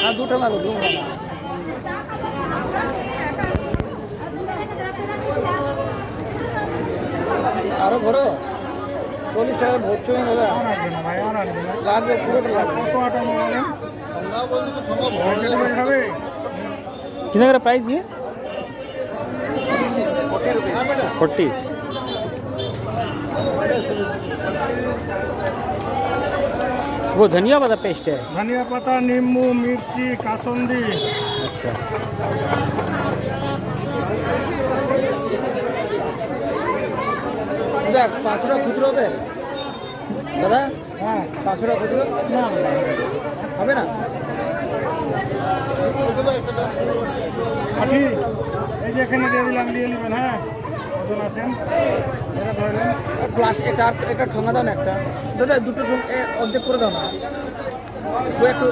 হ্যাঁ 2 টাকা দেবো। আরো বড় 40 টাকা ভরছো দাদা। লাগবে পুরোটা লাগবে। कितने का प्राइस ये 40। वो धनिया पत्ता पेस्ट है। धनिया पत्ता, नींबू, मिर्ची, कासुंदी। अच्छा দেখ 5 টাকা খুচরো হবে দাদা? হ্যাঁ 5 টাকা খুচরো না হবে না? আঠি এই যে এখানে দিয়ে দিলাম, নিয়ে নেবেন। হ্যাঁ ওজন আছেন, এটা ধরলেন। প্লাস্টিক এটা ঠোঙা দাও না একটা দাদা, দুটো অর্ধেক করে দাও না। একটু